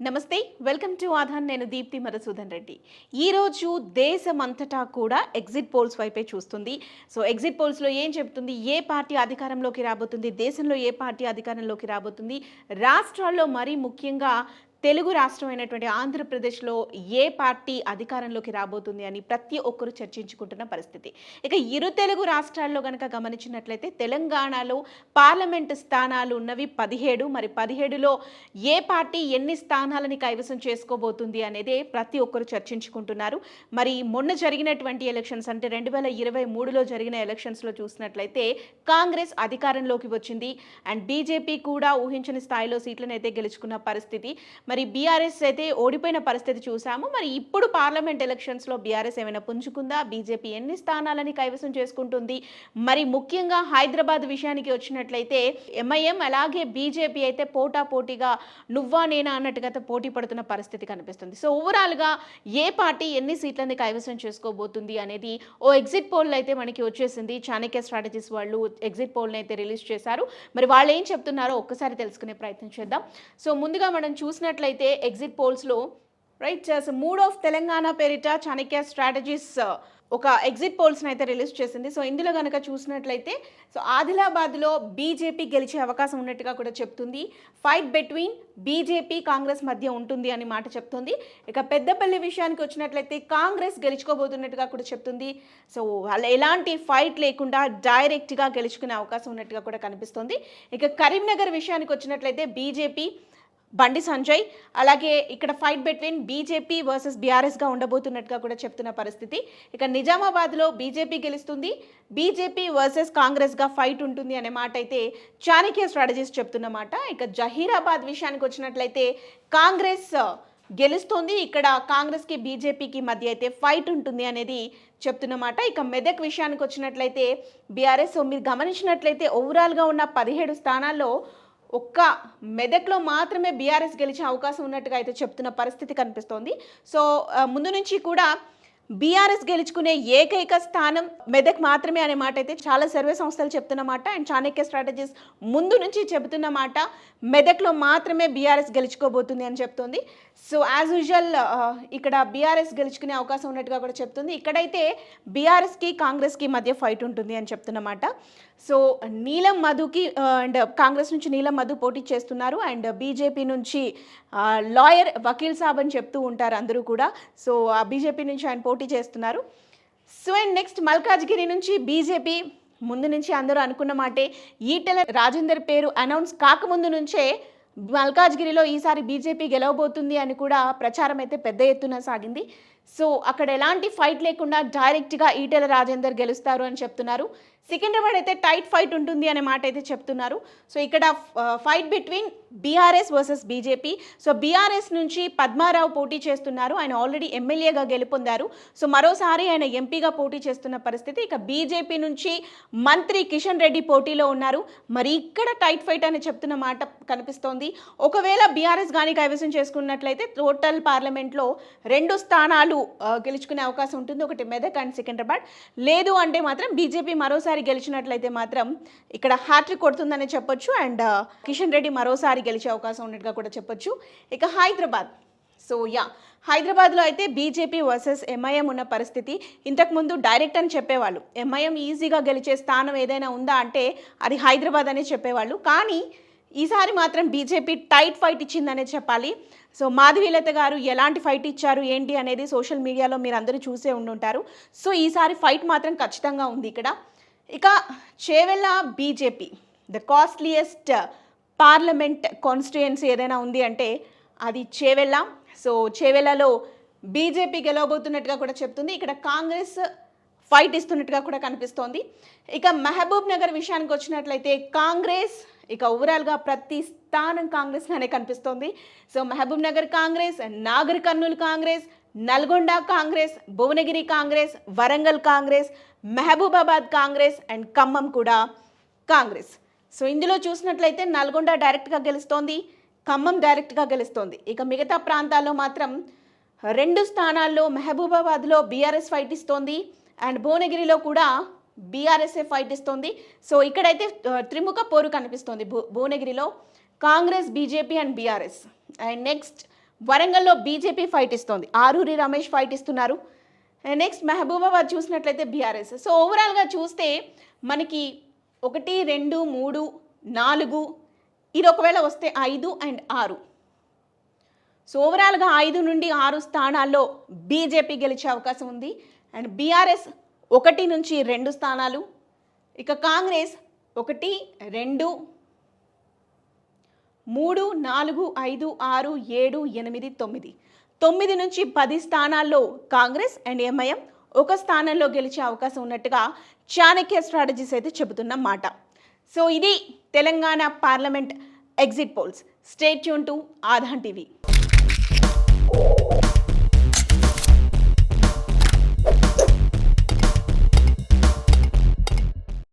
నమస్తే, welcome to ఆధాన్. నేను దీప్తి మధుసూదన్ రెడ్డి. ఈరోజు దేశమంతటా కూడా ఎగ్జిట్ పోల్స్ వైపే చూస్తుంది. సో ఎగ్జిట్ పోల్స్లో ఏం చెప్తుంది, ఏ పార్టీ అధికారంలోకి రాబోతుంది, దేశంలో ఏ పార్టీ అధికారంలోకి రాబోతుంది, రాష్ట్రాల్లో మరీ ముఖ్యంగా తెలుగు రాష్ట్రమైనటువంటి ఆంధ్రప్రదేశ్లో ఏ పార్టీ అధికారంలోకి రాబోతుంది అని ప్రతి ఒక్కరు చర్చించుకుంటున్న పరిస్థితి. ఇక ఇరు తెలుగు రాష్ట్రాల్లో కనుక గమనించినట్లయితే తెలంగాణలో పార్లమెంటు స్థానాలు ఉన్నవి 17. మరి 17లో ఏ పార్టీ ఎన్ని స్థానాలని కైవసం చేసుకోబోతుంది అనేది ప్రతి ఒక్కరు చర్చించుకుంటున్నారు. మరి మొన్న జరిగినటువంటి ఎలక్షన్స్ అంటే 2023లో జరిగిన ఎలక్షన్స్లో చూసినట్లయితే కాంగ్రెస్ అధికారంలోకి వచ్చింది అండ్ బీజేపీ కూడా ఊహించని స్థాయిలో సీట్లను అయితే గెలుచుకున్న పరిస్థితి. మరి బీఆర్ఎస్ అయితే ఓడిపోయిన పరిస్థితి చూసాము. మరి ఇప్పుడు పార్లమెంట్ ఎలక్షన్స్లో బీఆర్ఎస్ ఏమైనా పుంజుకుందా, బీజేపీ ఎన్ని స్థానాలని కైవసం చేసుకుంటుంది, మరి ముఖ్యంగా హైదరాబాద్ విషయానికి వచ్చినట్లయితే ఎంఐఎం అలాగే బీజేపీ అయితే పోటాపోటీగా నువ్వా నేనా అన్నట్టుగా పోటీ పడుతున్న పరిస్థితి కనిపిస్తుంది. సో ఓవరాల్గా ఏ పార్టీ ఎన్ని సీట్లని కైవసం చేసుకోబోతుంది అనేది ఓ ఎగ్జిట్ పోల్ అయితే మనకి వచ్చేసింది. చాణక్య స్ట్రాటజీస్ వాళ్ళు ఎగ్జిట్ పోల్ని అయితే రిలీజ్ చేశారు. మరి వాళ్ళు ఏం చెప్తున్నారో ఒక్కసారి తెలుసుకునే ప్రయత్నం చేద్దాం. సో ముందుగా మనం చూసినట్లయితే ఎగ్జిట్ పోల్స్లో రైట్ మూడ్ ఆఫ్ తెలంగాణ పేరిట చాణక్య స్ట్రాటజీస్ ఒక ఎగ్జిట్ పోల్స్ని అయితే రిలీజ్ చేసింది. సో ఇందులో కనుక చూసినట్లయితే సో ఆదిలాబాద్లో బీజేపీ గెలిచే అవకాశం ఉన్నట్టుగా కూడా చెప్తుంది. ఫైట్ బిట్వీన్ బీజేపీ కాంగ్రెస్ మధ్య ఉంటుంది అని మాట చెప్తుంది. ఇక పెద్దపల్లి విషయానికి వచ్చినట్లయితే కాంగ్రెస్ గెలుచుకోబోతున్నట్టుగా కూడా చెప్తుంది. సో వాళ్ళు ఎలాంటి ఫైట్ లేకుండా డైరెక్ట్గా గెలుచుకునే అవకాశం ఉన్నట్టుగా కూడా కనిపిస్తుంది. ఇక కరీంనగర్ విషయానికి వచ్చినట్లయితే బీజేపీ బండి సంజయ్ అలాగే ఇక్కడ ఫైట్ బిట్వీన్ బీజేపీ వర్సెస్ బీఆర్ఎస్గా ఉండబోతున్నట్టుగా కూడా చెప్తున్న పరిస్థితి. ఇక నిజామాబాద్లో బీజేపీ గెలుస్తుంది, బీజేపీ వర్సెస్ కాంగ్రెస్గా ఫైట్ ఉంటుంది అనే మాట అయితే చాణక్య స్ట్రాటజీస్ చెప్తున్నమాట. ఇక జహీరాబాద్ విషయానికి వచ్చినట్లయితే కాంగ్రెస్ గెలుస్తుంది, ఇక్కడ కాంగ్రెస్కి బీజేపీకి మధ్య అయితే ఫైట్ ఉంటుంది అనేది చెప్తున్నమాట. ఇక మెదక్ విషయానికి వచ్చినట్లయితే బీఆర్ఎస్ మీరు గమనించినట్లయితే ఓవరాల్గా ఉన్న 17 స్థానాల్లో ఒక్క మెదక్లో మాత్రమే బీఆర్ఎస్ గెలిచే అవకాశం ఉన్నట్టుగా అయితే చెప్తున్న పరిస్థితి కనిపిస్తోంది. సో ముందు నుంచి కూడా బీఆర్ఎస్ గెలుచుకునే ఏకైక స్థానం మెదక్ మాత్రమే అనే మాట అయితే చాలా సర్వే సంస్థలు చెప్తున్నమాట అండ్ చాణక్య స్ట్రాటజీస్ ముందు నుంచి చెబుతున్నమాట మెదక్లో మాత్రమే బీఆర్ఎస్ గెలుచుకోబోతుంది అని చెప్తుంది. సో యాజ్ యూజువల్ ఇక్కడ బీఆర్ఎస్ గెలుచుకునే అవకాశం ఉన్నట్టుగా కూడా చెప్తుంది. ఇక్కడైతే బీఆర్ఎస్కి కాంగ్రెస్కి మధ్య ఫైట్ ఉంటుంది అని చెప్తున్నమాట. సో నీలం మధుకి అండ్ కాంగ్రెస్ నుంచి నీలం మధు పోటీ చేస్తున్నారు అండ్ బీజేపీ నుంచి లాయర్ వకీల్ సాబ్ అని చెప్తూ ఉంటారు అందరూ కూడా. సో ఆ బీజేపీ నుంచి ఆయన పోటీ చేస్తున్నారు. సో అండ్ నెక్స్ట్ మల్కాజ్గిరి నుంచి బీజేపీ ముందు నుంచి అందరూ అనుకున్న మాటే ఈటెల రాజేందర్ పేరు అనౌన్స్ కాకముందు నుంచే మల్కాజ్గిరిలో ఈసారి బీజేపీ గెలవబోతుంది అని కూడా ప్రచారం అయితే పెద్ద ఎత్తున సాగింది. సో అక్కడ ఎలాంటి ఫైట్ లేకుండా డైరెక్ట్గా ఈటెల రాజేందర్ గెలుస్తారు అని చెప్తున్నారు. సికింద్రాబాద్ అయితే టైట్ ఫైట్ ఉంటుంది అనే మాట అయితే చెప్తున్నారు. సో ఇక్కడ fight between BRS versus BJP. So BRS నుంచి పద్మారావు పోటీ చేస్తున్నారు, ఆయన ఆల్రెడీ ఎమ్మెల్యేగా గెలుపొందారు. సో మరోసారి ఆయన ఎంపీగా పోటీ చేస్తున్న పరిస్థితి. ఇక బీజేపీ నుంచి మంత్రి కిషన్ రెడ్డి పోటీలో ఉన్నారు. మరి ఇక్కడ టైట్ ఫైట్ అని చెప్తున్న మాట కనిపిస్తోంది. ఒకవేళ బీఆర్ఎస్ కానీ కైవసం చేసుకున్నట్లయితే టోటల్ పార్లమెంట్లో 2 స్థానాలు గెలుచుకునే అవకాశం ఉంటుంది, ఒకటి మెదక్ అండ్ సికింద్రాబాద్. లేదు అంటే మాత్రం బీజేపీ మరోసారి గెలిచినట్లయితే మాత్రం ఇక్కడ హ్యాట్రిక్ కొడుతుందని చెప్పొచ్చు అండ్ కిషన్ రెడ్డి మరోసారి గెలిచే అవకాశం ఉన్నట్టుగా కూడా చెప్పొచ్చు. ఇక హైదరాబాద్, సో హైదరాబాద్లో అయితే బీజేపీ వర్సెస్ ఎంఐఎం ఉన్న పరిస్థితి. ఇంతకుముందు డైరెక్ట్ అని చెప్పేవాళ్ళు, ఎంఐఎం ఈజీగా గెలిచే స్థానం ఏదైనా ఉందా అంటే అది హైదరాబాద్ అనే చెప్పేవాళ్ళు. కానీ ఈసారి మాత్రం బీజేపీ టైట్ ఫైట్ ఇచ్చిందనే చెప్పాలి. సో మాధవీలత గారు ఎలాంటి ఫైట్ ఇచ్చారు ఏంటి అనేది సోషల్ మీడియాలో మీరు అందరూ చూసే ఉండుంటారు. సో ఈసారి ఫైట్ మాత్రం ఖచ్చితంగా ఉంది ఇక్కడ. ఇక Chevella BJP the costliest parliament constituency ఏదైనా ఉంది అంటే అది చేవెళ్ళ. సో చేవెళ్ళలో బీజేపీ గెలవబోతున్నట్టుగా కూడా చెప్తుంది. ఇక్కడ కాంగ్రెస్ ఫైట్ ఇస్తున్నట్టుగా కూడా కనిపిస్తోంది. ఇక మహబూబ్ నగర్ విషయానికి వచ్చినట్లయితే కాంగ్రెస్ ఇక ఓవరాల్గా ప్రతి స్థానం కాంగ్రెస్గానే కనిపిస్తోంది. సో మహబూబ్ నగర్ కాంగ్రెస్, నాగర్ కర్నూలు కాంగ్రెస్, నల్గొండ కాంగ్రెస్, భువనగిరి కాంగ్రెస్, వరంగల్ కాంగ్రెస్, మహబూబాబాద్ కాంగ్రెస్ అండ్ ఖమ్మం కూడా కాంగ్రెస్. సో ఇందులో చూసినట్లయితే నల్గొండ డైరెక్ట్గా గెలుస్తోంది, ఖమ్మం డైరెక్ట్గా గెలుస్తోంది. ఇక మిగతా ప్రాంతాల్లో మాత్రం 2 స్థానాల్లో మహబూబాబాద్లో బీఆర్ఎస్ ఫైట్ ఇస్తోంది అండ్ భువనగిరిలో కూడా బీఆర్ఎస్ఏ ఫైట్ ఇస్తోంది. సో ఇక్కడైతే త్రిముఖ పోరు కనిపిస్తోంది భువనగిరిలో, Congress, BJP and BRS. And next వరంగల్లో బీజేపీ ఫైట్ ఇస్తోంది, ఆరూరి రమేష్ ఫైట్ ఇస్తున్నారు. నెక్స్ట్ మహబూబాబాద్ చూసినట్లయితే బీఆర్ఎస్. సో ఓవరాల్గా చూస్తే మనకి 1, 2, 3, 4 ఇది ఒకవేళ వస్తే 5 and 6. సో ఓవరాల్గా 5 నుండి 6 స్థానాల్లో బీజేపీ గెలిచే అవకాశం ఉంది. అండ్ బీఆర్ఎస్ 1 నుంచి 2 స్థానాలు, ఇక కాంగ్రెస్ 1, 2, 3, 4, 5, 6, 7, 8, 9. 9 నుంచి 10 స్థానాల్లో కాంగ్రెస్ అండ్ ఎంఐఎం 1 స్థానంలో గెలిచే అవకాశం ఉన్నట్టుగా చాణక్య స్ట్రాటజీస్ అయితే చెబుతున్నమాట. సో ఇది Telangana parliament exit polls. Stay tune to Aadhan TV.